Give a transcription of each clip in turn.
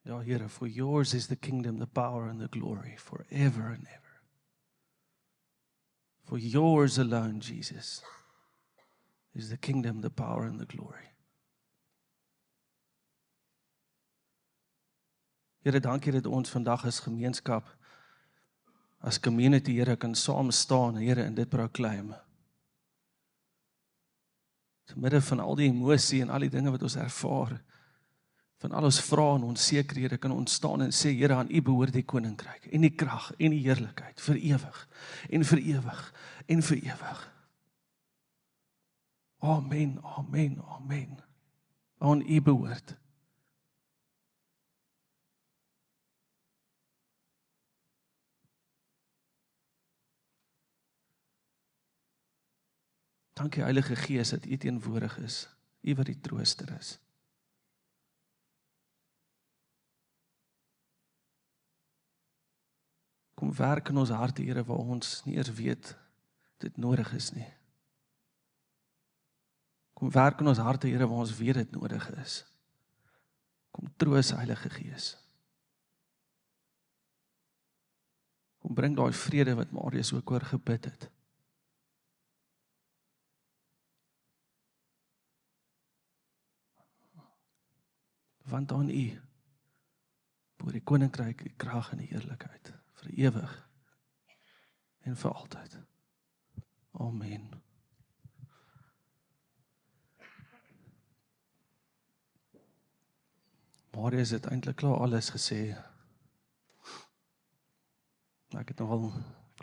Ja, Here, for yours is the kingdom, the power and the glory, forever and ever. For yours alone, Jesus, is the kingdom, the power and the glory. Here, dankie dat ons vandag as gemeenskap, as community, Here, kan saam staan, Here, in dit proclaim. Te midde van al die emosie en al die dinge wat ons ervaar, van al ons vrae en onsekerhede, kan ons staan en sê, Here, aan U behoort die koninkryk, en die krag, en die heerlikheid, vir ewig, en vir ewig, en vir ewig. Amen, amen, amen. Aan U behoort. Dankie Heilige Gees dat U teenwoordig is, U wat die trooster is. Kom werk in ons harte, Here, waar ons nie eers weet dit nodig is nie. Kom werk in ons harte, Here, waar ons weet dit nodig is. Kom troos, Heilige Gees. Kom bring daai vrede wat Marius ook oor gebid het. Want aan U behoort die koninkryk, die krag en die eerlikheid, vir ewig en vir altyd. Amen. Marius het eintlik klaar alles gesê. Ek het nogal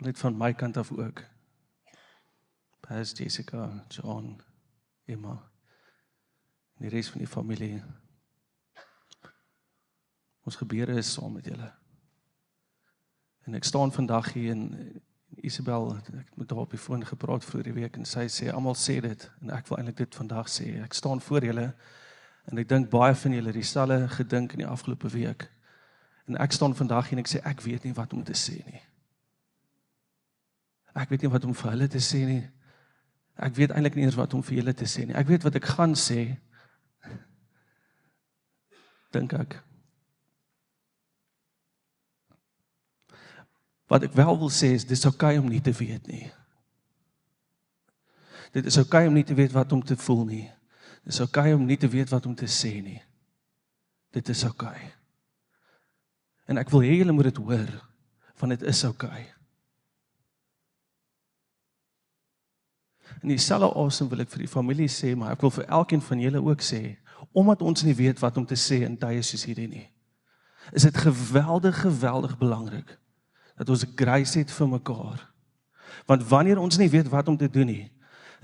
net van my kant af ook. Pas Jessica, John, Emma, en die res van die familie. Ons gebede is saam met julle. En ek staan vandag hier en Isabel, ek het met haar op die foon gepraat voor die week en sy sê, almal sê dit, en ek wil eintlik dit vandag sê. Ek staan voor julle en ek dink baie van julle dieselfde gedink in die afgelope week. En ek staan vandag hier en ek sê, ek weet nie wat om te sê nie. Ek weet nie wat om vir hulle te sê nie. Ek weet eintlik nie eens wat om vir julle te sê nie. Ek weet wat ek gaan sê, dink ek. Wat ek wel wil sê is, dit is okay om nie te weet nie. Dit is okay om nie te weet wat om te voel nie. Dit is okay om nie te weet wat om te sê nie. Dit is okay. En ek wil hê julle moet dit hoor, van dit is okay. In dieselfde asem wil ek vir die familie sê, maar ek wil vir elkeen van julle ook sê, omdat ons nie weet wat om te sê in tye soos hierdie nie, is dit geweldig, geweldig belangrik, dat ons grace het vir mekaar. Want wanneer ons nie weet wat om te doen nie,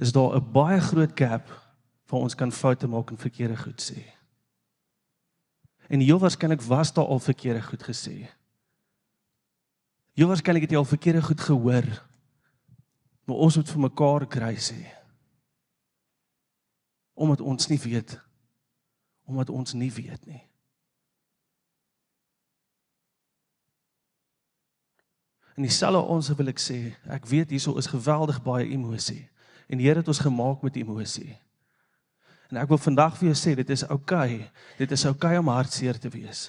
is daar 'n baie groot gap waar ons kan foute maak en verkeerde goed sê. En heel waarskynlik was daar al verkeerde goed gesê. Heel waarskynlik het jy al verkeerde goed gehoor, maar ons moet vir mekaar grace hê. Omdat ons nie weet. Omdat ons nie weet nie. En dieselfde ons wil ek sê, ek weet hierso is geweldig baie emosie. En die Here het ons gemaak met emosie. En ek wil vandag vir jou sê, dit is okay. Dit is okay om hartseer te wees.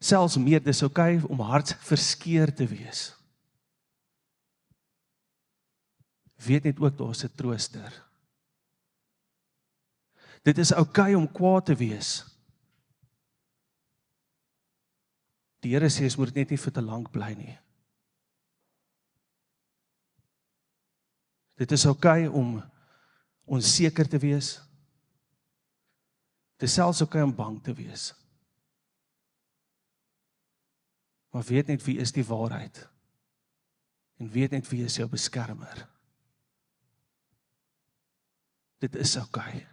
Selfs meer, dit is okay om hartverskeer te wees. Weet net ook, daar is 'n trooster. Dit is okay om kwaad te wees. Die Here sê, ons moet dit net nie vir te lank bly nie. Dit is okay om onseker te wees. Dit is selfs okay om bang te wees. Maar weet net wie is die waarheid. En weet net wie is jou beskermer. Dit is okay.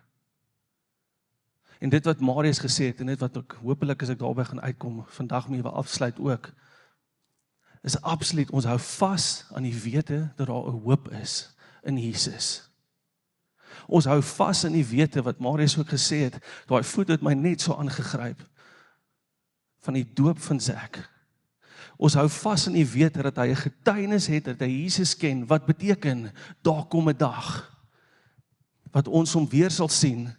En dit wat Marius gesê het, en dit wat ek hopelik as ek daarby gaan uitkom, vandag mee wil afsluit ook, is absoluut, ons hou vas aan die wete dat daar 'n hoop is in Jesus. Ons hou vas in die wete wat Marius ook gesê het, daai voet het my net so aangegryp, van die doop van Zak. Ons hou vas in die wete dat hy 'n getuienis het, dat hy Jesus ken, wat beteken, daar kom 'n dag, wat ons hom weer sal sien,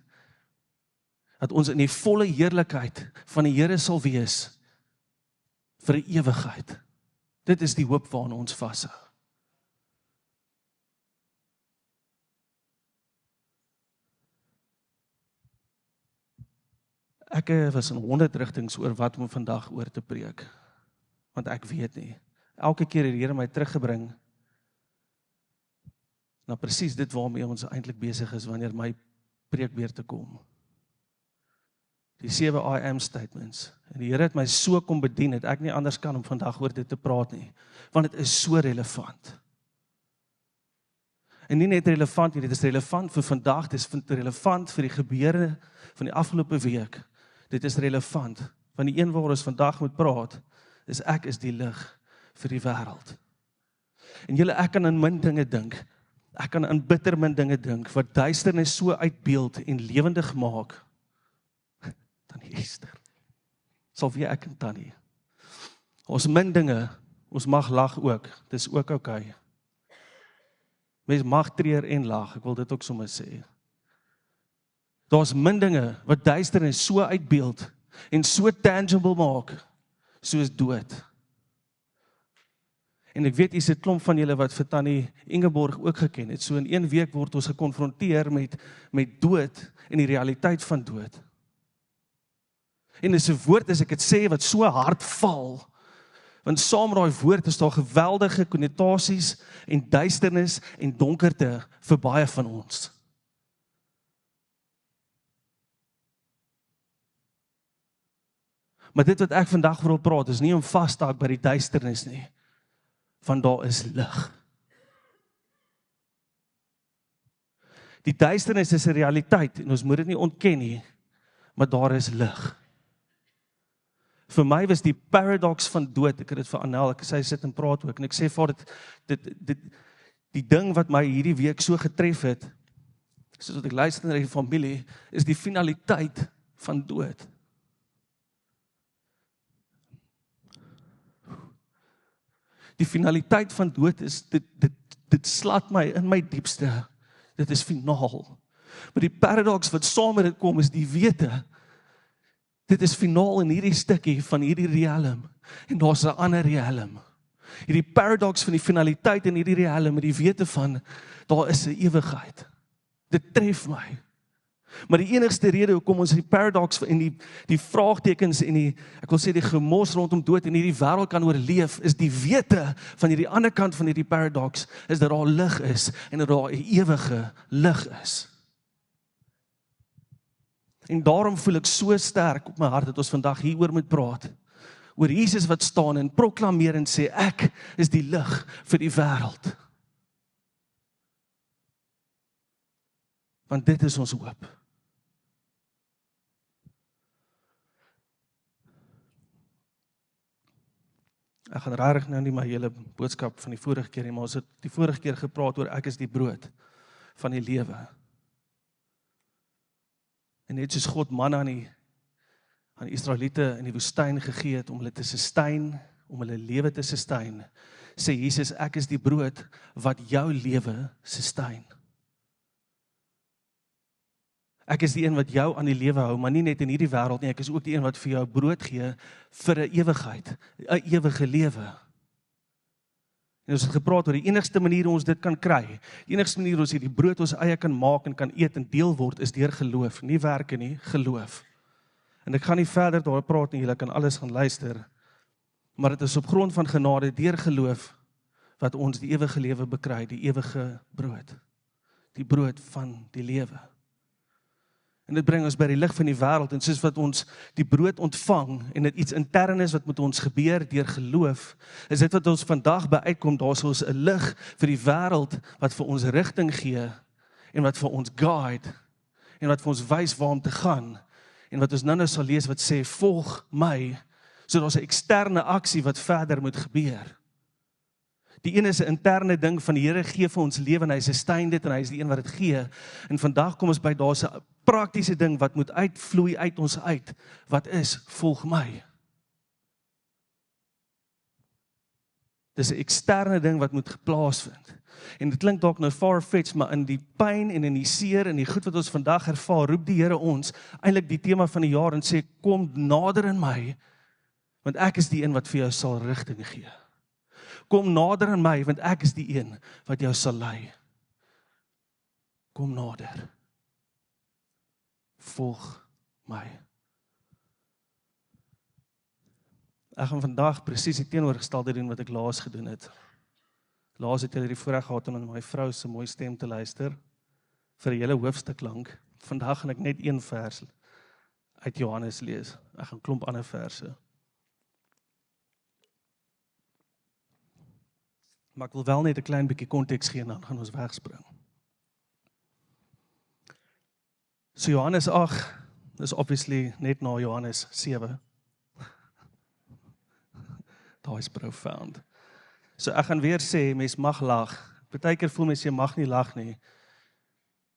dat ons in die volle heerlikheid van die Here sal wees vir 'n ewigheid. Dit is die hoop waaraan ons vashou. Ek was in 100 rigtings oor wat om vandag oor te preek, want ek weet nie. Elke keer het die Here my teruggebring na presies dit waarmee ons eintlik besig is wanneer my preek weer te kom. Die 7 I am statements. En die Here het my so kom bedien, dat ek nie anders kan om vandag oor dit te praat nie, want dit is so relevant. En nie net relevant nie, dit is relevant vir vandag, dit is relevant vir die gebeure van die afgelope week. Dit is relevant, want die een waar ons vandag moet praat, is ek is die lig vir die wêreld. En julle, ek kan aan min dinge dink, ek kan aan bitter min dinge dink, wat duisternis so uitbeeld en lewendig maak. Tannie Esther, sal weer ek en Tannie. Ons min dinge, ons mag lag ook, dit is ook okay. Mens mag treur en lag, ek wil dit ook sommer sê. Daar's min dinge wat duisternis so uitbeeld en so tangible maak, soos dood. En ek weet, hier is 'n klomp van julle wat vir Tannie Ingeborg ook geken het. So in 1 week word ons gekonfronteer met dood en die realiteit van dood. En dis 'n woord, as ek dit sê, wat so hard val, want saam met daai woord is daar geweldige konnotasies en duisternis en donkerte vir baie van ons. Maar dit wat ek vandag wil praat, is nie om vas te hak by die duisternis nie, want daar is lig. Die duisternis is 'n realiteit, en ons moet dit nie ontken nie, maar daar is lig. Vir my was die paradox van dood, ek het dit vir Annel, ek sê, sit en praat ook, en ek sê vir dit, die ding wat my hierdie week so getref het, soos wat ek luister na die familie, is die finaliteit van dood. Die finaliteit van dood is, dit slaat my in my diepste, dit is finaal. Maar die paradox wat saam met dit kom, is die wete, dit is finaal in hierdie stukkie van hierdie realm, en daar's 'n ander realm. Hierdie paradox van die finaliteit in hierdie realm, met die wete van, daar is 'n ewigheid. Dit tref my. Maar die enigste rede hoekom ons die paradox en die vraagtekens en ek wil sê die gemors rondom dood in hierdie wêreld kan oorleef, is die wete van hierdie ander kant van hierdie paradox, is dat daar lig is, en dat daar 'n ewige lig is. En daarom voel ek so sterk op my hart, dat ons vandag hieroor moet praat, oor Jesus wat staan en proklameer en sê, ek is die lig vir die wêreld. Want dit is ons hoop. Ek gaan regtig nou nie my hele boodskap van die vorige keer nie, maar ons het die vorige keer gepraat oor ek is die brood van die lewe. En net soos God manna aan die Israeliete in die woestyn gegee het om hulle te sustain, om hulle lewe te sustain, sê Jesus, ek is die brood wat jou lewe sustain. Ek is die een wat jou aan die lewe hou, maar nie net in hierdie wêreld nie, ek is ook die een wat vir jou brood gee vir 'n ewigheid, 'n ewige lewe. En ons het gepraat oor die enigste manier hoe ons dit kan kry, die enigste manier hoe ons hierdie brood ons eie kan maak en kan eet en deel word, is deur geloof, nie werke nie, geloof. En ek gaan nie verder daar praat nie, julle kan alles gaan luister, maar dit is op grond van genade, deur geloof, wat ons die ewige lewe bekry, die ewige brood, die brood van die lewe. En dit bring ons by die lig van die wêreld, en soos wat ons die brood ontvang, en dit iets intern is wat met ons gebeur deur geloof, is dit wat ons vandag by uitkom, daar is ons 'n lig vir die wêreld, wat vir ons rigting gee, en wat vir ons guide, en wat vir ons wys waar om te gaan, en wat ons nou sal lees wat sê, volg my, so daar's 'n eksterne aksie wat verder moet gebeur. Die een is 'n interne ding van die Here gee vir ons lewe, en hy sustain dit, en hy is die een wat dit gee. En vandag kom ons by, daar's 'n praktiese ding wat moet uitvloei uit ons uit, wat is, volg my. Dis 'n eksterne ding wat moet geplaasvind. En dit klink dalk nou far-fetched, maar in die pyn en in die seer en die goed wat ons vandag ervaar, roep die Here ons eintlik die tema van die jaar en sê, kom nader in my, want ek is die een wat vir jou sal rigting gee. Kom nader in my, want ek is die een wat jou sal lei. Kom nader. Volg my. Ek gaan vandag presies die teenoorgestelde doen wat ek laas gedoen het. Laas het jy die voorreg gehad om my vrou se mooi stem te luister vir 'n hele hoofstuk lank. Vandag gaan ek net een vers uit Johannes lees. Ek gaan 'n klomp ander verse. Maar ek wil wel net 'n klein bietjie konteks gee en dan gaan ons wegspring. So Johannes 8 is obviously net na Johannes 7. Daai is profound. So ek gaan weer sê, mens mag lag. Partykeer voel mens jy mag nie lag nie.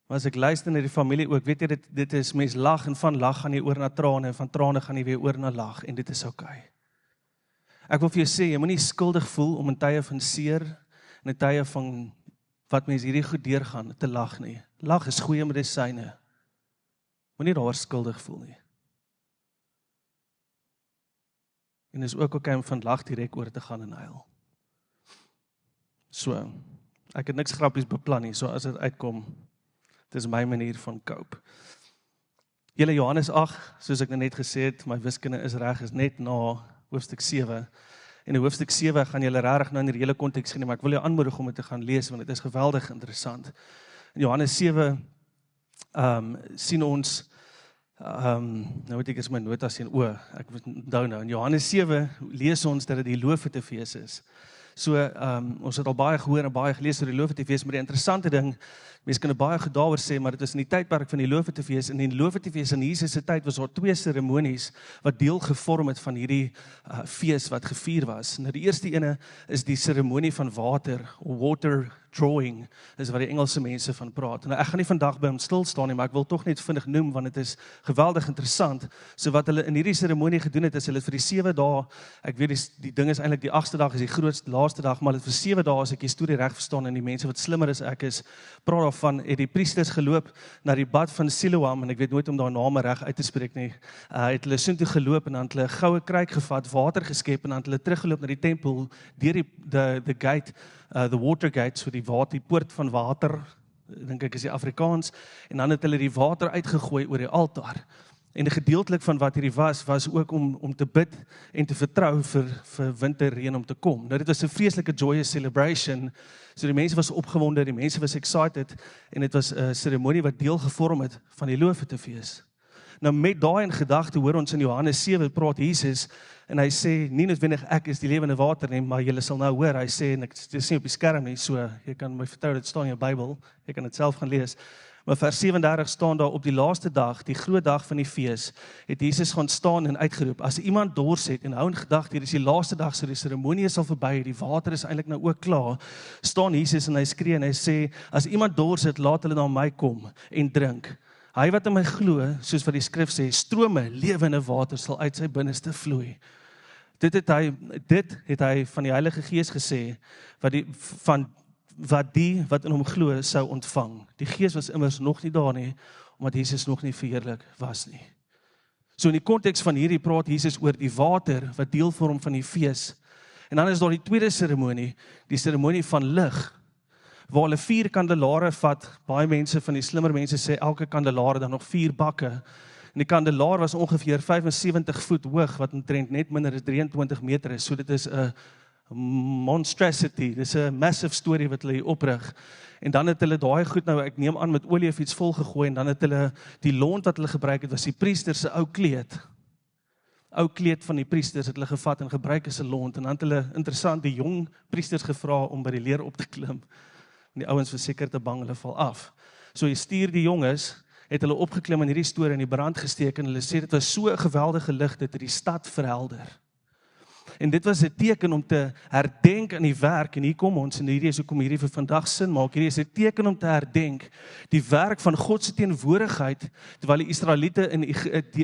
Maar as ek luister na die familie ook, weet jy, dit is, mens lag en van lag gaan jy oor na trane, en van trane gaan jy weer oor na lag, en dit is okay. Ek wil vir jou sê, jy moet nie skuldig voel om in tye van seer, en in tye van wat mens hierdie goed deurgaan, te lag nie. Lag is goeie medisyne. Moet nie daar skuldig voel nie. En is ook okay om van lag direk oor te gaan en huil. So, ek het niks grappies beplan nie, so as dit uitkom, dit is my manier van cope. Julle Johannes 8, soos ek net gesê het, my wiskunde is reg, is net na hoofstuk 7. En in hoofstuk 7 gaan julle regtig nou in die hele konteks sien, maar ek wil jou aanmoedig om dit te gaan lees, want dit is geweldig interessant. In Johannes 7 sien ons, nou weet ek is my notas sien, ek onthou nou, in Johannes 7 lees ons dat dit die Loofhutefees is. So, ons het al baie gehoor en baie gelees oor die Loofhutefees, maar die interessante ding, mense kan baie goed daaroor sê, maar dit is in die tydperk van die Loofhutefees, en in die Loofhutefees in Jesus se tyd was daar 2 seremonies wat deel gevorm het van hierdie fees wat gevier was. Nou die eerste ene is die seremonie van water drawing, is wat die Engelse mense van praat. Nou ek gaan nie vandag by hom stil staan nie, maar ek wil tog net vinnig noem, want dit is geweldig interessant. So wat hulle in hierdie seremonie gedoen het, is hulle vir die 7 dae, ek weet die ding is eintlik die 8ste dag is die grootste laaste dag, maar hulle vir 7 dae, as ek die storie reg verstaan, en die mense wat slimmer is ek is, praat daarvan, het die priesters geloop na die bad van Siloam, en ek weet nooit om daar name reg uit te spreek nie, het hulle soontoe geloop, en dan het hulle 'n goue kruik gevat, water geskep, en dan het hulle teruggeloop na die tempel, deur the gate, the water gate, so die poort van water, dink ek is die Afrikaans, en dan het hulle die water uitgegooi oor die altaar. En gedeeltelik van wat hierdie was ook om te bid en te vertrou vir winterreën om te kom. Nou dit was 'n vreeslike joyous celebration, so die mense was opgewonde, die mense was excited, en dit was 'n seremonie wat deel gevorm het van die Loofhutefees. Nou met daai in gedagte hoor ons in Johannes 7 praat Jesus, en hy sê, nie noodwendig ek is die lewende water nie, maar julle sal nou hoor, hy sê, en ek sien op die skerm nie, so jy kan my vertrou, dit staan in jou Bybel, jy kan dit self gaan lees, maar vers 37 staan daar, op die laaste dag, die groot dag van die fees, het Jesus gaan staan en uitgeroep, as iemand dors het, en hou in gedagte, hier is die laaste dag, so die seremonie is al verby, die water is eintlik nou ook klaar, staan Jesus en hy skree en hy sê, as iemand dors het, laat hulle na my kom en drink. Hy wat in my glo, soos wat die skrif sê, strome lewende water sal uit sy binneste vloei. Dit het hy van die Heilige Gees gesê, wat in hom glo sou ontvang. Die Gees was immers nog nie daar nie, omdat Jesus nog nie verheerlik was nie. So in die konteks van hierdie praat Jesus oor die water, wat deel vorm van die fees. En dan is daar die tweede seremonie, die seremonie van lig, waar hulle 4 kandelare vat, baie mense van die slimmer mense sê, elke kandelaar dan nog 4 bakke, en die kandelaar was ongeveer 75 voet hoog, wat omtrent net minder as 23 meter is, so dit is 'n monstrosity, dit is 'n massive story wat hulle hier oprig, en dan het hulle daai goed nou, ek neem aan met olie of iets vol gegooi, en dan het hulle, die lont wat hulle gebruik het, was die priester se ou kleed van die priesters het hulle gevat en gebruik as 'n lont, en dan het hulle interessant die jong priesters gevra om by die leer op te klim, en die ouens verseker te bang, hulle val af. So jy stuur die jonges, het hulle opgeklim in hierdie storie in die brand gesteek, en hulle sê dit was so 'n geweldige lig, dit het die stad verhelder. En dit was 'n teken om te herdenk aan die werk, en hier kom ons, en hierdie is hoekom hierdie vir vandag sin maak, hierdie is 'n teken om te herdenk, die werk van God se teenwoordigheid, terwyl die Israeliete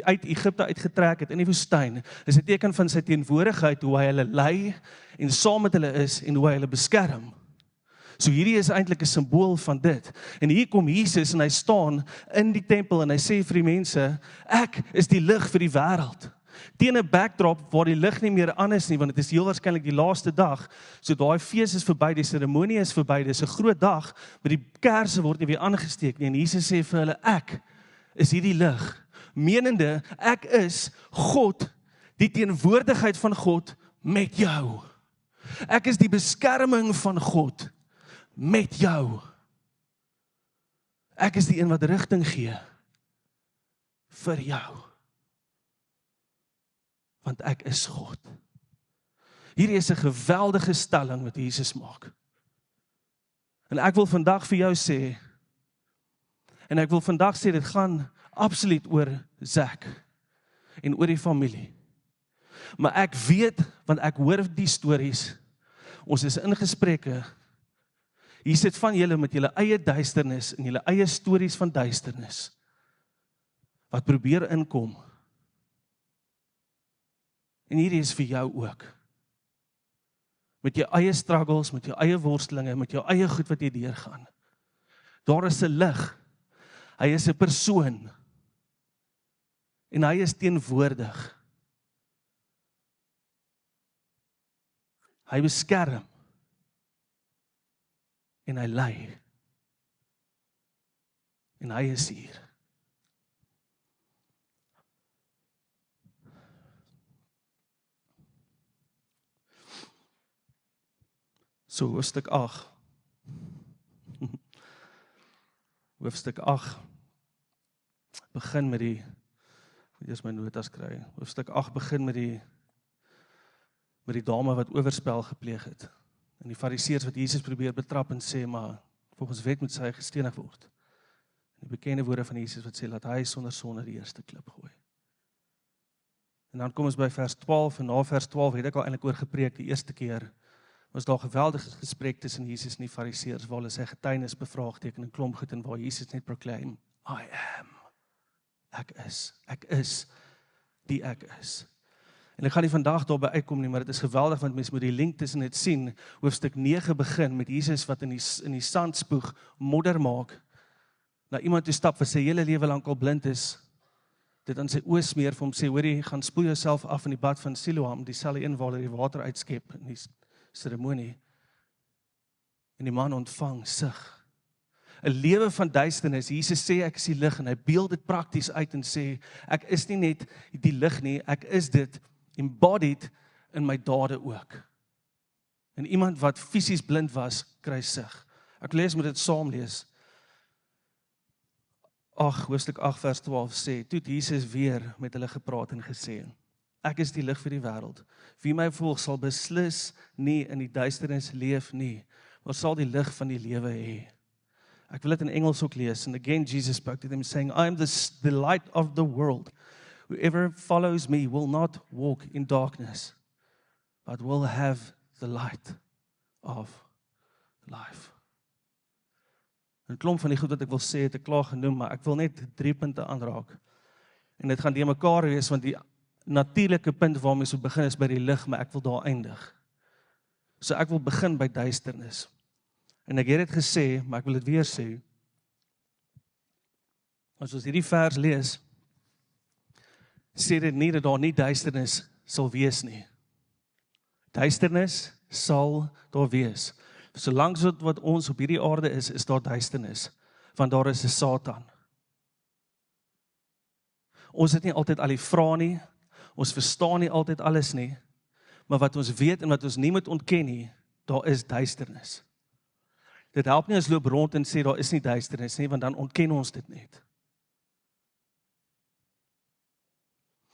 uit Egipte uitgetrek het in die woestyn, is 'n teken van sy teenwoordigheid, hoe hy hulle lei, en saam met hulle is, en hoe hy hulle beskerm. So hierdie is eintlik 'n simbool van dit. En hier kom Jesus en hy staan in die tempel en hy sê vir die mense, ek is die lig vir die wêreld. Teen 'n backdrop waar die lig nie meer aan is nie, want dit is heel waarskynlik die laaste dag. So daai fees is verby, die seremonie is verby, dis 'n groot dag, maar die kersse word nie weer aangesteek nie. En Jesus sê vir hulle, ek is hierdie lig. Menende, ek is God, die teenwoordigheid van God met jou. Ek is die beskerming van God met jou. Ek is die een wat rigting gee vir jou. Want ek is God. Hierdie is 'n geweldige stelling wat Jesus maak. En ek wil vandag vir jou sê, en ek wil vandag sê, dit gaan absoluut oor Zak en oor die familie. Maar ek weet, want ek hoor die stories, ons is in gesprekke, hier sit van julle met julle eie duisternis en julle eie stories van duisternis, wat probeer inkom. En hierdie is vir jou ook. Met jou eie struggles, met jou eie worstelinge, met jou eie goed wat jy deurgaan. Daar is 'n lig. Hy is 'n persoon. En hy is teenwoordig. Hy beskerm. En hy lei. En hy is hier. So, hoofstuk 8. Hoofstuk 8 begin met die, eers my notas kry. Hoofstuk 8 begin met die dame wat oorspel gepleeg het. En die fariseërs wat Jesus probeer betrap en sê, maar volgens wet moet sy gestenig word. En die bekende woorde van Jesus wat sê, laat hy sonder sonde die eerste klip gooi. En dan kom ons by vers 12, en na vers 12 het ek al eintlik oor gepreek die eerste keer, was daar 'n geweldige gesprek tussen Jesus en die fariseërs, waar hulle sy getuienis bevraagteken en klomp goed, en waar Jesus net proclaim, I am. Ek is die ek is. En ek gaan nie vandag daarby uitkom nie, maar dit is geweldig, want mens moet die link tussen dit sien. Hoofstuk 9 begin met Jesus wat in die sand spoeg, modder maak, na iemand toe stap wat sy hele lewe lank al blind is, dit aan sy oë smeer, vir hom sê, hoorie, gaan spoel jouself af in die bad van Siloam, dieselfde een waar hulle die water uitskep in die seremonie. En die man ontvang sig. 'n lewe van duisternis. Jesus sê ek is die lig, en hy beeld dit prakties uit en sê, ek is nie net die lig nie, ek is dit embodied in my dade ook. En iemand wat fisies blind was, kry sig. Ek lees met dit saam lees. Hoofstuk 8 vers 12 sê, toe het Jesus weer met hulle gepraat en gesê, ek is die lig vir die wêreld. Wie my volg sal beslis nie in die duisternis leef nie, maar sal die lig van die lewe hê. Ek wil dit in Engels ook lees. And again Jesus spoke to them saying, I am the light of the world. Whoever follows me will not walk in darkness, but will have the light of life. 'n klomp van die goed wat ek wil sê, het ek klaar genoem, maar ek wil net 3 punte aanraak. En dit gaan die mekaar wees, want die natuurlike punt waarmee so begin is by die lig, maar ek wil daar eindig. So ek wil begin by duisternis. En ek het dit gesê, maar ek wil dit weer sê. As ons hierdie vers lees, sê dit nie dat daar nie duisternis sal wees nie. Duisternis sal daar wees. Solank wat ons op hierdie aarde is daar duisternis, want daar is 'n Satan. Ons het nie altyd al die vrae nie, ons verstaan nie altyd alles nie, maar wat ons weet en wat ons nie moet ontken nie, daar is duisternis. Dit help nie as loop rond en sê daar is nie duisternis nie, want dan ontken ons dit net.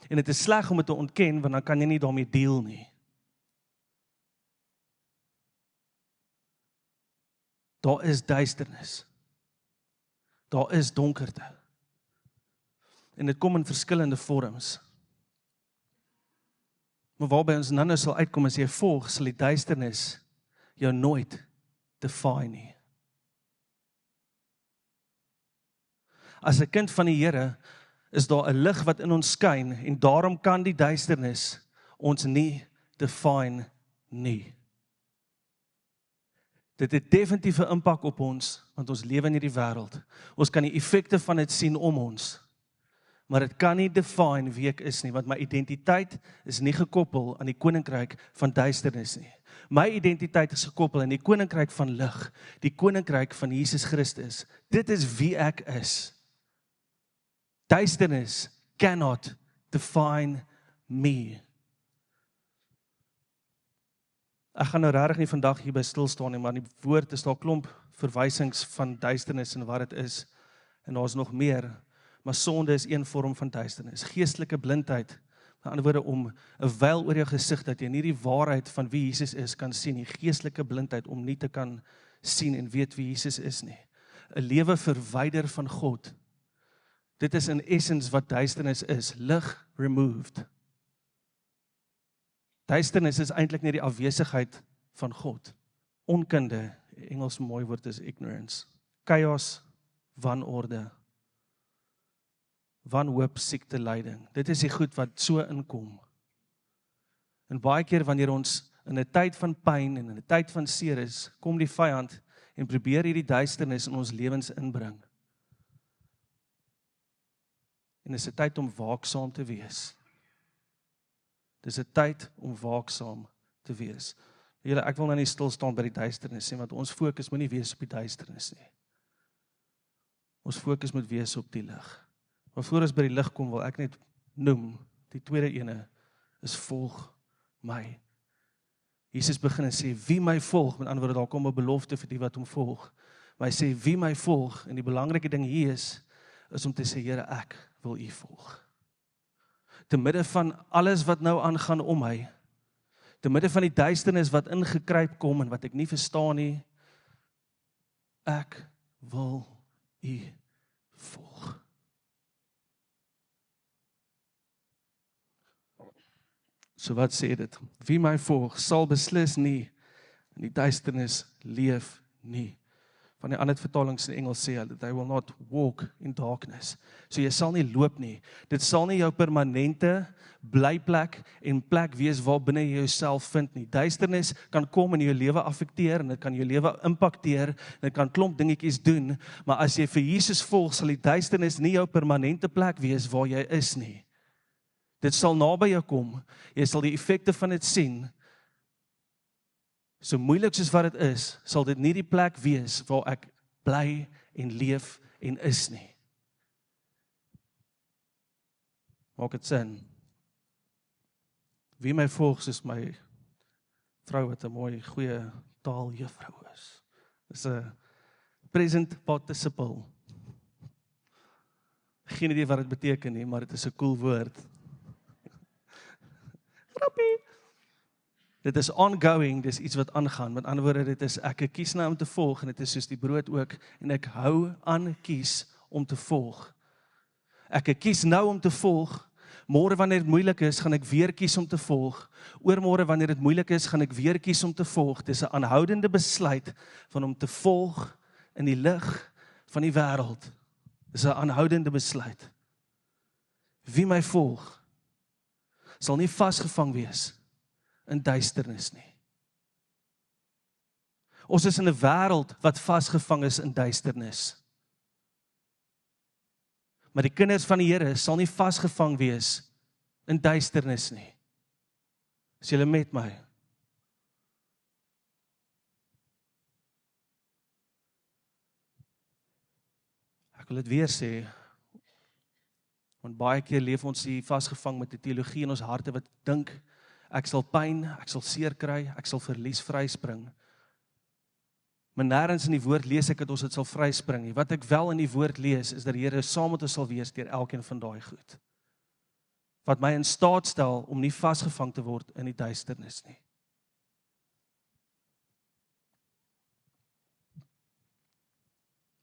En dit is sleg om dit te ontken, want dan kan jy nie daarmee deel nie. Daar is duisternis. Daar is donkerte. En dit kom in verskillende vorms. Maar waarby ons nou sal uitkom as jy volg, sal die duisternis jou nooit define nie. As 'n kind van die Here is daar 'n lig wat in ons skyn en daarom kan die duisternis ons nie define nie. Dit het definitief 'n impak op ons, want ons lewe in hierdie wêreld. Ons kan die effekte van dit sien om ons. Maar dit kan nie define wie ek is nie, want my identiteit is nie gekoppel aan die koninkryk van duisternis nie. My identiteit is gekoppel aan die koninkryk van lig, die koninkryk van Jesus Christus. Dit is wie ek is. Duisternis cannot define me. Ek gaan nou regtig nie vandag hier by stil staan nie, maar in die woord is daar klomp verwysings van duisternis en wat dit is. En daar is nog meer, maar sonde is een vorm van duisternis. Geestelike blindheid, met ander woorde om 'n veil oor jou gesig dat jy nie die waarheid van wie Jesus is kan sien nie. Geestelike blindheid om nie te kan sien en weet wie Jesus is nie. 'n Lewe verwyder van God. Dit is in essence wat duisternis is. Lig removed. Duisternis is eintlik nie die afwesigheid van God. Onkunde, Engels mooi woord is ignorance. Chaos, wanorde. Wanhoop, siekte, lyding. Dit is die goed wat so inkom. En baie keer wanneer ons in 'n tyd van pyn en in 'n tyd van seer is, kom die vyand en probeer hierdie duisternis in ons lewens inbring. En dis 'n tyd om waaksaam te wees. Dis 'n tyd om waaksaam te wees. Julle, ek wil nou nie stil staan by die duisternis nie, want ons fokus moet nie wees op die duisternis nie. Ons fokus moet wees op die lig. Maar voor ons by die lig kom, wil ek net noem, die tweede ene is volg my. Jesus begin en sê, wie my volg, met ander woorde, daar kom 'n belofte vir die wat hom volg. Maar hy sê, wie my volg, en die belangrike ding hier is om te sê, Here, ek wil u volg. Te midde van alles wat nou aangaan om my, te midde van die duisternis wat ingekruip kom en wat ek nie verstaan nie, ek wil u volg. So wat sê dit? Wie my volg, sal beslis nie in die duisternis leef nie. Van die ander vertalings in Engels sê hulle, they will not walk in darkness. So jy sal nie loop nie. Dit sal nie jou permanente blyplek en plek wees waar binne jy jouself vind nie. Duisternis kan kom en jou lewe affekteer en dit kan jou lewe impakteer en dit kan klomp dingetjies doen, maar as jy vir Jesus volg, sal die duisternis nie jou permanente plek wees waar jy is nie. Dit sal naby jou kom. Jy sal die effekte van dit sien. So moeilik soos wat dit is, sal dit nie die plek wees waar ek bly en leef en is nie. Maak dit sin? Wie my volg soos my vrou wat 'n mooi, goeie taaljuffrou is. Dis 'n present participle. Geen idee wat dit beteken nie, maar dit is 'n cool woord. Grappie. Dit is ongoing, dis iets wat aangaan. Met ander woorde, dit is ek kies nou om te volg en dit is soos die brood ook en ek hou aan kies om te volg. Ek kies nou om te volg. Môre wanneer dit moeilik is, gaan ek weer kies om te volg. Oormôre wanneer dit moeilik is, gaan ek weer kies om te volg. Dis 'n aanhoudende besluit van om te volg in die lig van die wêreld. Dis 'n aanhoudende besluit. Wie my volg, sal nie vasgevang wees in duisternis nie. Ons is in 'n wêreld wat vasgevang is in duisternis. Maar die kinders van die Here sal nie vasgevang wees in duisternis nie. Is julle met my? Ek wil dit weer sê, want baie keer leef ons hier vasgevang met die teologie in ons harte wat dink, ek sal pyn, ek sal seer kry, ek sal verlies vryspring. Maar nêrens in die woord lees ek dat ons dit sal vryspring nie. Wat ek wel in die woord lees, is dat die Here saam met ons sal wees deur elkeen van daai goed. Wat my in staat stel om nie vasgevang te word in die duisternis nie.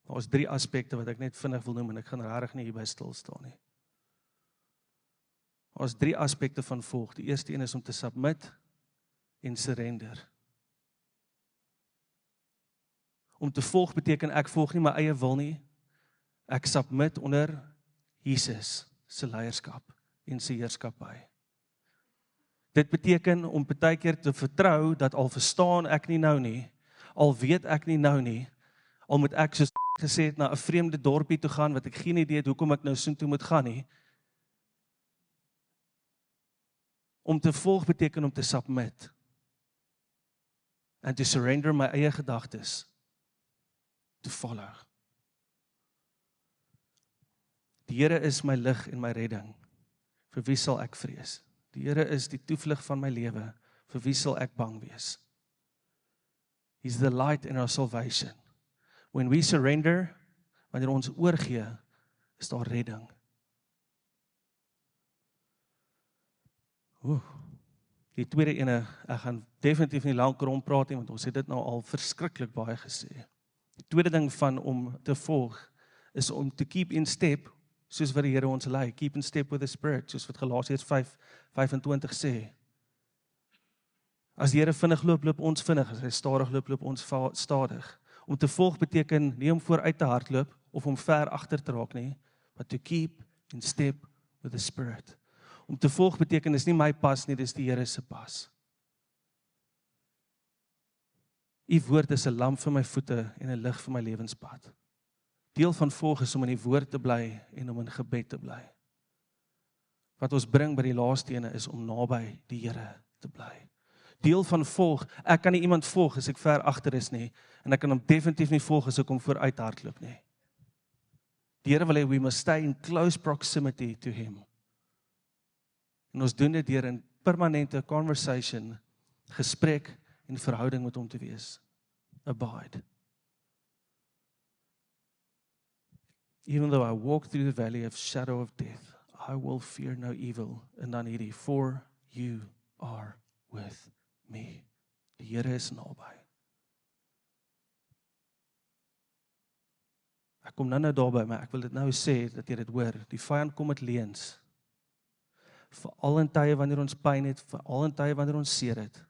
Daar is 3 aspekte wat ek net vinnig wil noem en ek gaan regtig nie hierby stil staan nie. Daar's 3 aspekte van volg. Die eerste een is om te submit en surrender. Om te volg beteken ek volg nie my eie wil nie. Ek submit onder Jesus se leierskap en sy heerskappy. Dit beteken om partykeer te vertrou dat al verstaan ek nie nou nie, al weet ek nie nou nie, al moet ek soos gesê het na 'n vreemde dorpie toe gaan wat ek geen idee het hoekom ek nou soontoe moet gaan nie. Om te volg beteken om te submit and to surrender my eie gedagtes to follow. Die Here is my lig en my redding. Vir wie sal ek vrees? Die Here is die toevlug van my lewe. Vir wie sal ek bang wees? He's the light in our salvation. When we surrender, wanneer ons oorgee, is daar redding. Die tweede ene, ek gaan definitief nie lank rond praat nie, want ons het dit nou al verskriklik baie gesê. Die tweede ding van om te volg, is om to keep in step, soos wat die Here ons lei, keep in step with the Spirit, soos wat Galasiërs 5:25 sê. As die Here vinnig loop, loop ons vinnig, as hy stadig loop, loop ons stadig. Om te volg beteken nie om vooruit te hardloop, of om ver agter te raak nie, but to keep in step with the Spirit. Om te volg beteken, is nie my pas nie, dis die Here se pas. U woord is 'n lamp vir my voete en 'n lig vir my lewenspad. Deel van volg is om in die woord te bly en om in gebed te bly. Wat ons bring by die laaste ene is om naby die Here te bly. Deel van volg, ek kan nie iemand volg as ek ver agter is nie, en ek kan hom definitief nie volg as ek hom vooruit hardloop nie. Die Here wil hê we must stay in close proximity to him. En ons doen dit deur in permanente conversation, gesprek en verhouding met hom te wees. Abide. Even though I walk through the valley of shadow of death, I will fear no evil, en dan hierdie, for you are with me. Die Here is naby. Ek kom nou daarby, maar ek wil dit nou sê, dat jy dit hoor, die vyand kom met leuns. Veral in tye wanneer ons pyn het, veral in tye wanneer ons seer het,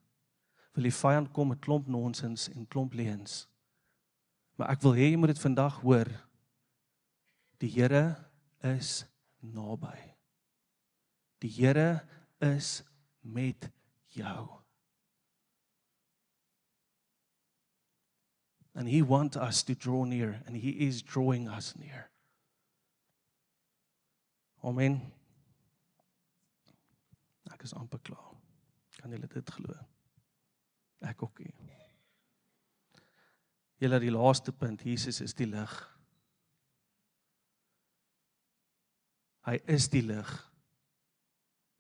wil die vyand kom met klomp nonsens en klomp leuns. Maar ek wil hê jy moet dit vandag hoor, die Here is naby. Die Here is met jou. And he wants us to draw near, and he is drawing us near. Amen. Ek is amper klaar. Kan julle dit glo? Ek ook nie. Julle, die laaste punt, Jesus is die lig. Hy is die lig.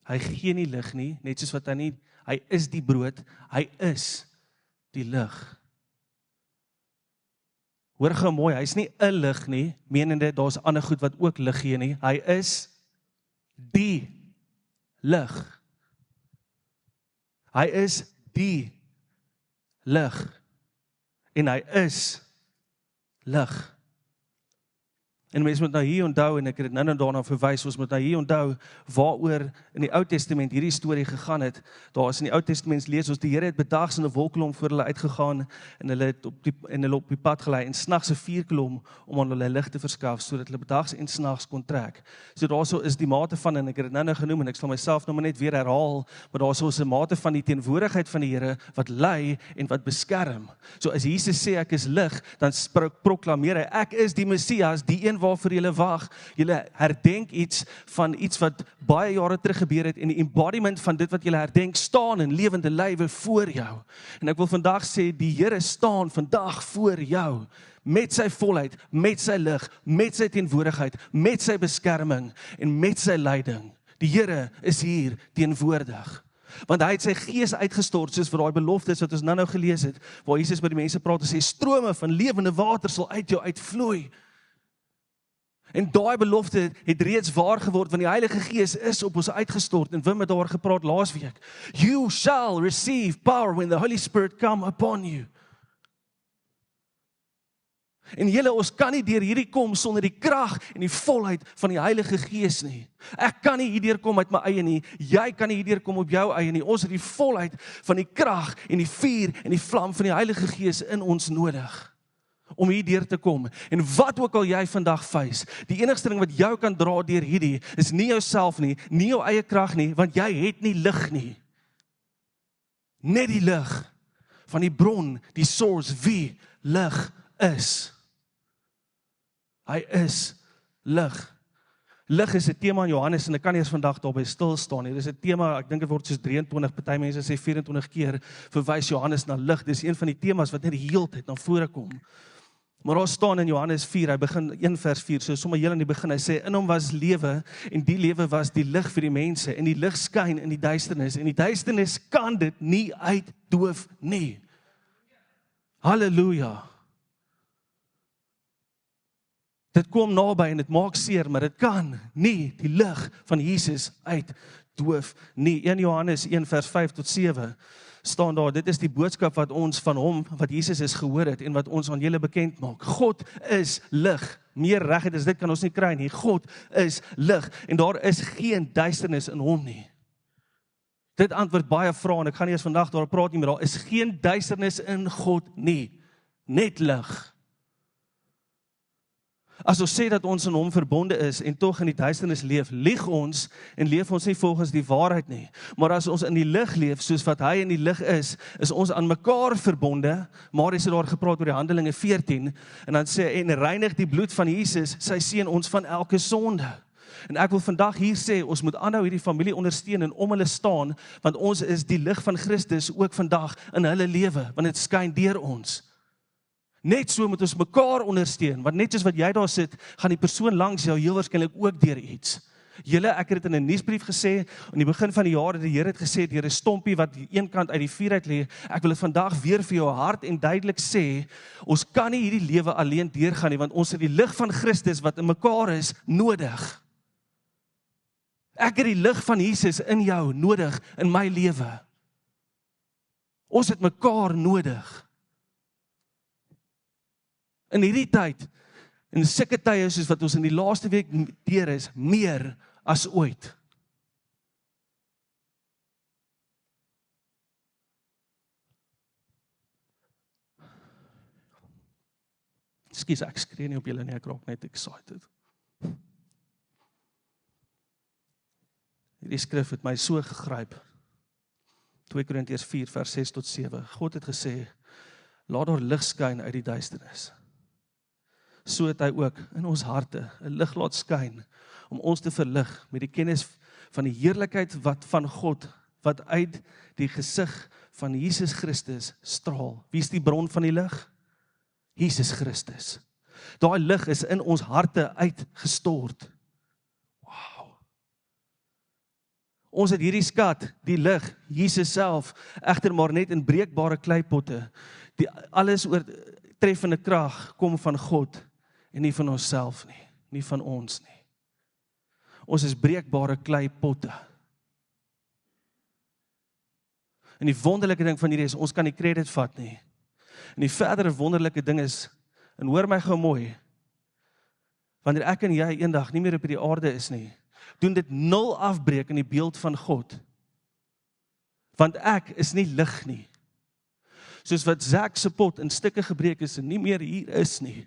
Hy gee nie lig nie, net soos wat hy is die brood, hy is die lig. Hoor gou mooi, hy is nie 'n lig nie, menende daar's ander goed wat ook lig gee nie, hy is die lig. Hy is die lig. En hy is lig. En mense moet nou hier onthou, en ek het dit nou daarna verwys, ons moet nou hier onthou, waaroor in die Ou Testament hierdie storie gegaan het. Daar is in die Ou Testament lees ons, die Here het bedags in 'n wolkkolom voor hulle uitgegaan, en hulle het op die pad gelei, en snags 'n vuurkolom om aan hulle lig te verskaf, sodat hulle bedags en snags kon trek. So daarso is die mate van, en ek het dit nou genoem, en ek sal myself nou maar net weer herhaal, maar daarso is 'n mate van die teenwoordigheid van die Here, wat lei en wat beskerm. So as Jesus sê ek is lig, dan proklameer hy, ek is die Messias, die een waarvoor julle wag. Julle herdenk iets van iets wat baie jare terug gebeur het, en die embodiment van dit wat julle herdenk staan in lewende lywe voor jou. En ek wil vandag sê, die Here staan vandag voor jou, met sy volheid, met sy lig, met sy teenwoordigheid, met sy beskerming en met sy leiding. Die Here is hier teenwoordig. Want hy het sy gees uitgestort, soos vir daai beloftes wat ons nou gelees het, waar Jesus by die mense praat en sê, strome van lewende water sal uit jou uitvloei. En daai belofte het reeds waar geword, want die Heilige Gees is op ons uitgestort, en Wim het daar gepraat laasweek. You shall receive power when the Holy Spirit come upon you. En julle, ons kan nie deur hierdie kom sonder die krag en die volheid van die Heilige Gees nie. Ek kan nie hierdeur kom uit my eie nie. Jy kan nie hierdeur kom op jou eie nie. Ons het die volheid van die krag en die vuur en die vlam van die Heilige Gees in ons nodig om hierdeur te kom. En wat ook al jy vandag face, die enigste ding wat jou kan dra deur hierdie is nie jouself nie, nie jou eie krag nie, want jy het nie lig nie. Net die lig van die bron, die source, wie lig is. Hy is lig. Lig is 'n tema in Johannes en ek kan nie eens vandag daarby stil staan nie. Dis 'n tema, ek dink dit word soos 23, party mense sê 24 keer verwys Johannes na lig. Dis een van die temas wat net die hele tyd na vore kom. Maar daar staan in Johannes 4, hy begin 1 vers 4, so sommer heel in die begin, hy sê, in hom was lewe, en die lewe was die lig vir die mense, en die lig skyn in die duisternis, en die duisternis kan dit nie uitdoof nie. Halleluja. Dit kom naby en dit maak seer, maar dit kan nie die lig van Jesus uitdoof nie. 1 Johannes 1 vers 5 tot 7 staan daar, dit is die boodskap wat ons van hom, wat Jesus is gehoor het en wat ons aan julle bekend maak. God is lig. Meer regheid as dit kan ons nie kry nie. God is lig en daar is geen duisternis in hom nie. Dit antwoord baie vrae en ek gaan nie eens vandag daar praat nie, maar daar is geen duisternis in God nie. Net lig. As ons sê dat ons in hom verbonde is en tog in die duisternis leef, lieg ons en leef ons nie volgens die waarheid nie. Maar as ons in die lig leef, soos wat hy in die lig is ons aan mekaar verbonde. Marius het daar gepraat oor die Handelinge 14 en dan sê hy, en reinig die bloed van Jesus, sy seun ons van elke sonde. En ek wil vandag hier sê, ons moet aanhou hierdie familie ondersteun en om hulle staan, want ons is die lig van Christus ook vandag in hulle lewe, want dit skyn deur ons. Net so moet ons mekaar ondersteun, want net soos wat jy daar sit, gaan die persoon langs jou heel waarskynlik ook deur iets. Julle, ek het dit in 'n nuusbrief gesê, in die begin van die jaar het die Here het gesê, deur 'n stompie wat een kant uit die vuur uit lê, ek wil dit vandag weer vir jou hard en duidelik sê, ons kan nie hierdie lewe alleen deurgaan nie, want ons het die lig van Christus wat in mekaar is, nodig. Ek het die lig van Jesus in jou nodig, in my lewe. Ons het mekaar nodig. In hierdie tyd, in sulke tye soos wat ons in die laaste week deur is, meer as ooit. Ekskuus, ek skree nie op julle nie, ek raak net excited. Hierdie skrif het my so gegryp. 2 Korintiërs 4 vers 6 tot 7. God het gesê, laat daar lig skyn uit die duisternis. So het hy ook in ons harte 'n lig laat skyn, om ons te verlig met die kennis van die heerlikheid wat van God, wat uit die gesig van Jesus Christus straal. Wie is die bron van die lig? Jesus Christus. Daai lig is in ons harte uitgestort. Wow. Ons het hierdie skat, die lig, Jesus self, egter maar net in breekbare kleipotte. Die alles oortreffende krag kom van God en nie van onsself nie, nie van ons nie. Ons is breekbare kleipotte. En die wonderlike ding van hierdie is, ons kan die krediet vat nie. En die verdere wonderlike ding is, en hoor my gou mooi, wanneer ek en jy eendag nie meer op die aarde is nie, doen dit 0 afbreek in die beeld van God. Want ek is nie lig nie. Soos wat Zak se pot in stukke gebreek is en nie meer hier is nie,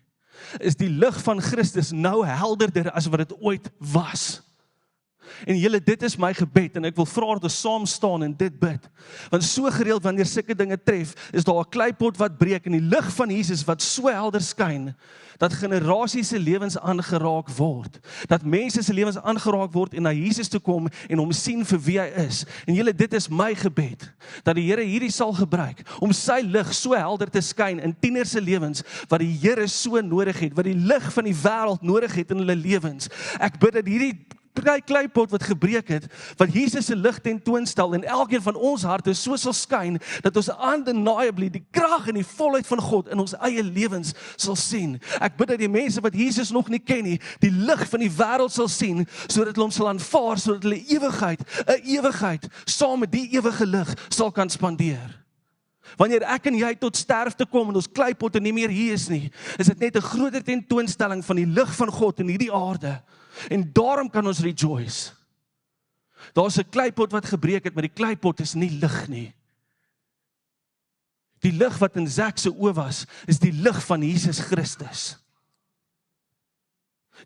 is die lig van Christus nou helderder as wat dit ooit was. En julle, dit is my gebed en ek wil vra dat ons saam staan en dit bid. Want so gereeld wanneer sulke dinge tref, is daar 'n kleipot wat breek en die lig van Jesus wat so helder skyn, dat generasies se lewens aangeraak word. Dat mense se lewens aangeraak word en na Jesus toe kom en hom sien vir wie hy is. En julle, dit is my gebed, dat die Here hierdie sal gebruik om sy lig so helder te skyn in tieners se lewens, wat die Here so nodig het, wat die lig van die wêreld nodig het in hulle lewens. Ek bid dat hierdie kleipot wat gebreek het, wat Jesus se lig tentoonstel en elkeen van ons harte so sal skyn, dat ons undeniably die krag en die volheid van God in ons eie lewens sal sien. Ek bid dat die mense wat Jesus nog nie ken nie, die lig van die wêreld sal sien, sodat hulle hom sal aanvaar, sodat hulle 'n ewigheid saam met die ewige lig sal kan spandeer. Wanneer ek en jy tot sterfte kom en ons kleipotte nie meer hier is nie, is dit net 'n groter tentoonstelling van die lig van God in hierdie aarde. En daarom kan ons rejoice. Daar's 'n kleipot wat gebreek het, maar die kleipot is nie lig nie. Die lig wat in Zak se oë was, is die lig van Jesus Christus.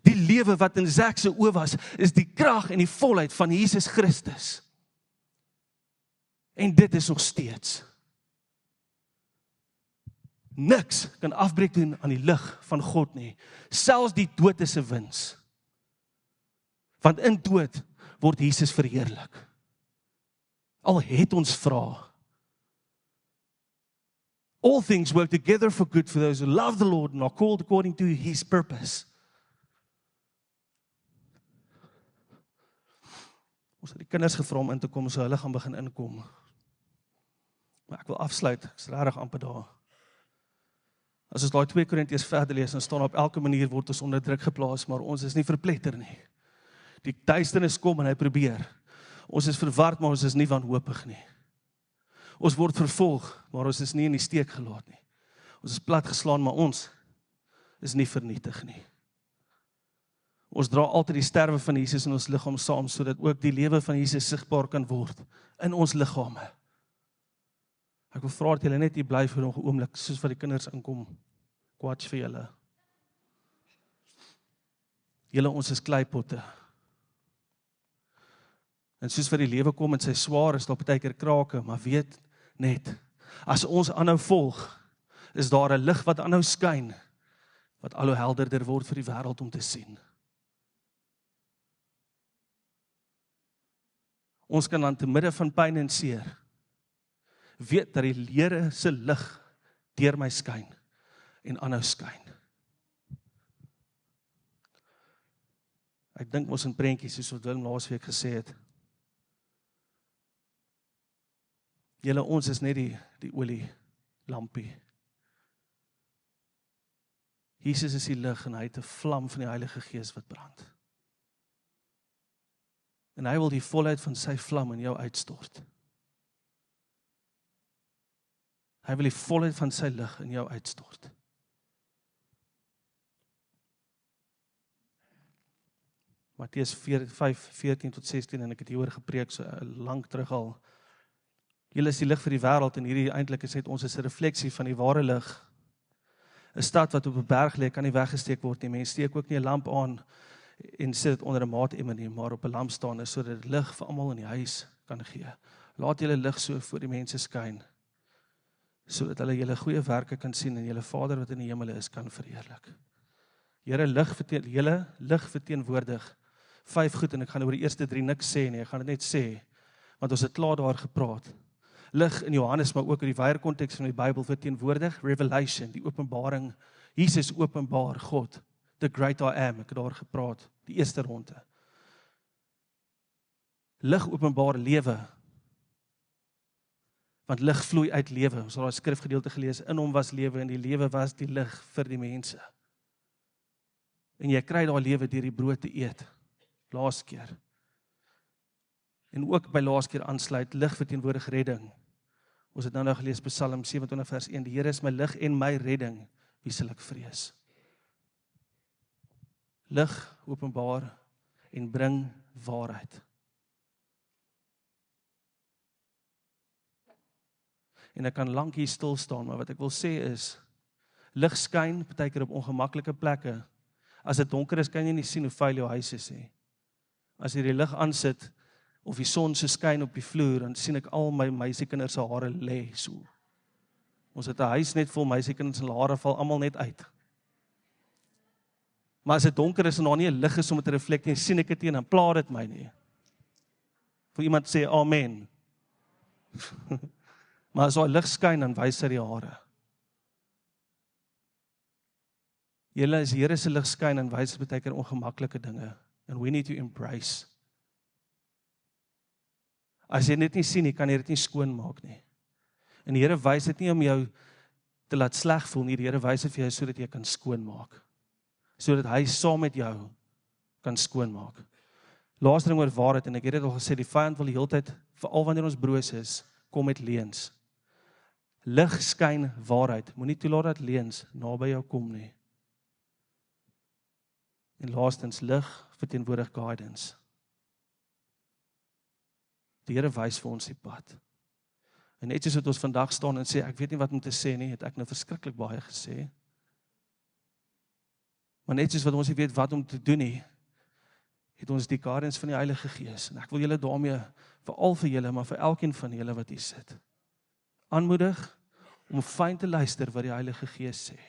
Die lewe wat in Zak se oë was, is die krag en die volheid van Jesus Christus. En dit is nog steeds. Niks kan afbreek doen aan die lig van God nie. Selfs die dood is 'n wins. Want in dood word Jesus verheerlik. Al het ons vra. All things work together for good for those who love the Lord and are called according to His purpose. Ons het die kinders gevra om in te kom, so hulle gaan begin inkom. Maar ek wil afsluit, ek is regtig amper daar. As ons daai 2 Korintiërs verder lees, dan staan op elke manier word ons onder druk geplaas, maar ons is nie verpletter nie. Die duisternis kom en hy probeer. Ons is verward, maar ons is nie wanhoopig nie. Ons word vervolg, maar ons is nie in die steek gelaat nie. Ons is platgeslaan, maar ons is nie vernietig nie. Ons dra altyd die sterwe van Jesus in ons liggaam saam, sodat ook die lewe van Jesus sigbaar kan word in ons liggame. Ek wil vra dat julle net hier bly vir nog 'n oomblik, soos wat die kinders inkom. Ek watch vir julle. Julle, ons is kleipotte. En soos wat die lewe kom en sy swaar is, daar baie keer krake, maar weet net, as ons aanhou volg, is daar 'n lig wat aanhou skyn, wat al hoe helderder word vir die wêreld om te sien. Ons kan dan te midde van pyn en seer weet dat die Here se lig deur my skyn en aanhou skyn. Ek dink ons in prentjies, soos wat Willem laasweek gesê het. Julle, ons is net die olie lampie. Jesus is die lig en hy het 'n vlam van die Heilige Gees wat brand. En hy wil die volheid van sy vlam in jou uitstort. Hy wil die volheid van sy lig in jou uitstort. Matteus 5:14-16, en ek het hieroor gepreek so lank terug al. Julle is die lig vir die wêreld, en hierdie eintlik is net ons is 'n refleksie van die ware lig. 'n Stad wat op 'n berg lê, kan nie weggesteek word nie. Mense steek ook nie 'n lamp aan en sit dit onder 'n maatemmer nie, maar op 'n lampstander sodat dit lig vir almal in die huis kan gee. Laat julle lig so voor die mense skyn, sodat hulle julle goeie werke kan sien en julle Vader wat in die hemel is kan verheerlik. Julle lig verteenwoordig 5 goed, en ek gaan oor die eerste 3 niks sê nie, ek gaan dit net sê, want ons het klaar daar gepraat. Lig in Johannes, maar ook in die wyeer konteks van die Bybel verteenwoordig, revelation, die openbaring, Jesus openbaar God, the great I am, ek het daar gepraat, die eerste ronde. Lig openbaar lewe, want lig vloei uit lewe. Ons het daai skrifgedeelte gelees, in hom was lewe en die lewe was die lig vir die mense. En jy kry daai lewe deur die brood te eet, laas keer. En ook by laas keer aansluit, lig verteenwoordig redding. Ons het nou gelees Psalm 27 vers 1, die Here is my lig en my redding, wie sal ek vrees? Lig openbaar en bring waarheid. En ek kan lank hier stil staan, maar wat ek wil sê is, lig skyn baie keer op ongemaklike plekke. As dit donker is, kan jy nie sien hoe vuil jou huis is nie. As jy die lig aansit, of die son so skyn op die vloer, dan sien ek al my meisiekinders se hare lê so. Ons het 'n huis net vol meisiekinders se hare val almal net uit. Maar as dit donker is en daar nie 'n lig is om dit te reflekteer, sien ek dit nie en dan pla dit my nie. Vir iemand sê amen. Maar as daai lig skyn, dan wys hy die hare. Julle is Here se lig skyn en wys baie keer ongemaklike dinge. And we need to embrace. As jy dit nie sien nie, kan jy dit nie skoon maak nie. En die Here wys dit nie om jou te laat sleg voel nie, die Here wys dit vir jou sodat jy kan skoon maak. Sodat hy saam met jou kan skoon maak. Laaste ding oor waarheid, en ek het dit al gesê, die vyand wil die hele tyd, veral wanneer ons broos is, kom met leuns. Lig skyn waarheid. Moenie toelaat dat leuns naby jou kom nie. En laastens, lig verteenwoordig guidance. Die Here wys vir ons die pad. En net soos wat ons vandag staan en sê, ek weet nie wat om te sê nie, het ek nou verskriklik baie gesê. Maar net soos wat ons nie weet wat om te doen nie, het ons die guidance van die Heilige Gees. En ek wil julle daarmee, veral vir julle, maar vir elkeen van julle wat hier sit, aanmoedig om fyn te luister wat die Heilige Gees sê.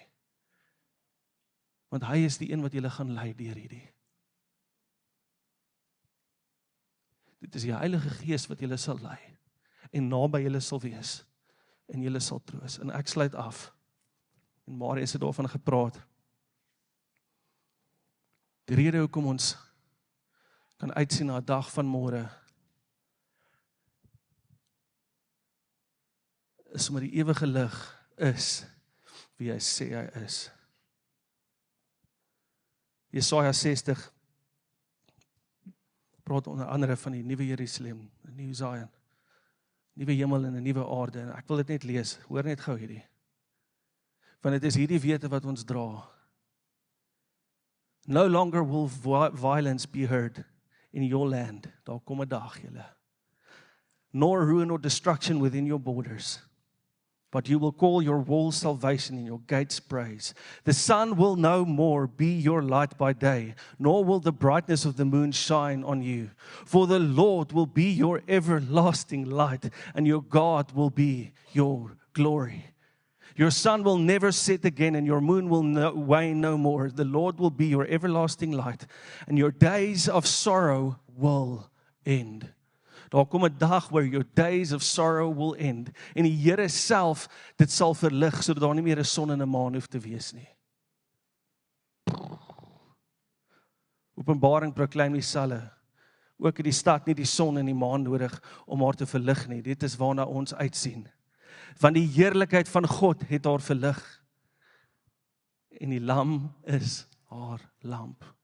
Want hy is die een wat julle gaan lei deur hierdie. Dit is die Heilige Gees wat julle sal lei en naby julle sal wees en julle sal troos. En ek sluit af. En Marius het daarvan gepraat. Die rede hoekom ons kan uitsien na 'n dag van môre is omdat die ewige lig is wie hy sê hy is. Jesaja 60 praat onder andere van die nuwe Jerusalem, die nuwe Zion, nuwe hemel en 'n nuwe aarde. En ek wil dit net lees, hoor net gou hierdie. Want dit is hierdie wete wat ons dra. No longer will violence be heard in your land. Daar kom 'n dag, julle. Nor ruin or destruction within your borders. But you will call your walls salvation and your gates praise. The sun will no more be your light by day, nor will the brightness of the moon shine on you. For the Lord will be your everlasting light, and your God will be your glory. Your sun will never set again, and your moon will wane no more. The Lord will be your everlasting light, and your days of sorrow will end. Daar kom 'n dag where your days of sorrow will end. En die Here self dit sal verlig, sodat daar nie meer 'n son en 'n maan hoef te wees nie. Openbaring proclaim dieselfde. Ook het die stad nie die son en die maan nodig om haar te verlig nie. Dit is waarna ons uitsien. Want die heerlikheid van God het haar verlig. En die lam is haar lamp.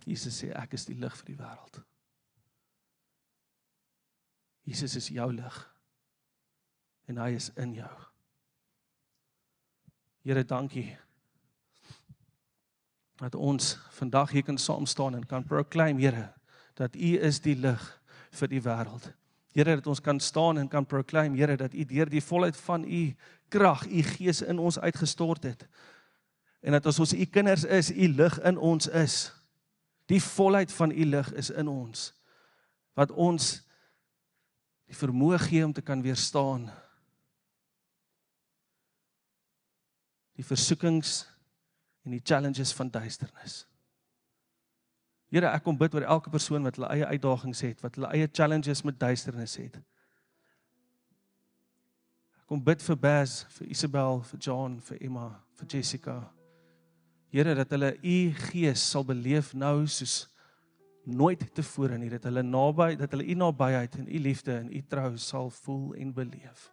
Jesus sê, ek is die lig vir die wêreld. Jesus is jou lig. En hy is in jou. Here, dankie. Dat ons vandag hier kan saam staan en kan proclaim, Here, dat U is die lig vir die wêreld. Here, dat ons kan staan en kan proclaim, Here, dat U deur die volheid van U krag, U Gees in ons uitgestort het. En dat as ons U kinders is, U lig in ons is. Die volheid van U lig is in ons, wat ons die vermoë gee om te kan weerstaan. Die versoekings en die challenges van duisternis. Here, ek kom bid oor elke persoon wat hulle eie uitdagings het, wat hulle eie challenges met duisternis het. Ek kom bid vir Baz, vir Isabel, vir John, vir Emma, vir Jessica. Here, dat hulle U Gees sal beleef nou soos nooit tevore nie, dat hulle U nabyheid en U liefde en U trou sal voel en beleef.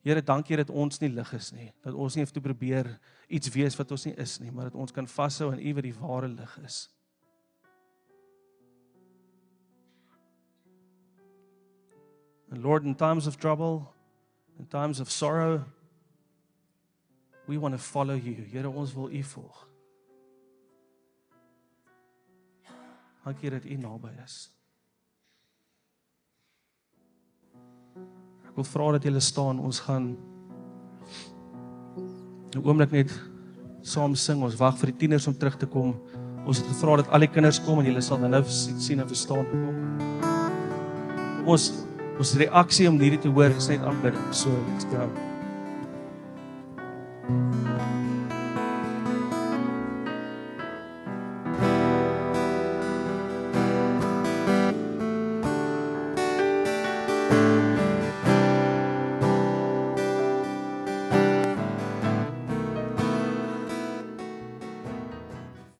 Here, dankie dat ons nie lig is nie, dat ons nie hoef te probeer iets wees wat ons nie is nie, maar dat ons kan vashou aan U wat die ware lig is. And Lord, in times of trouble, in times of sorrow, we want to follow you. Here, ons wil U volg. Dankie dat U naby is. Ek wil vra dat julle staan, ons gaan 'n oomblik net saam sing, ons wag vir die tieners om terug te kom. Ons het gevra dat al die kinders kom en julle sal dan nou sien en verstaan kom. Ons reaksie om hierdie te hoor is net aanbidding. So, let's go.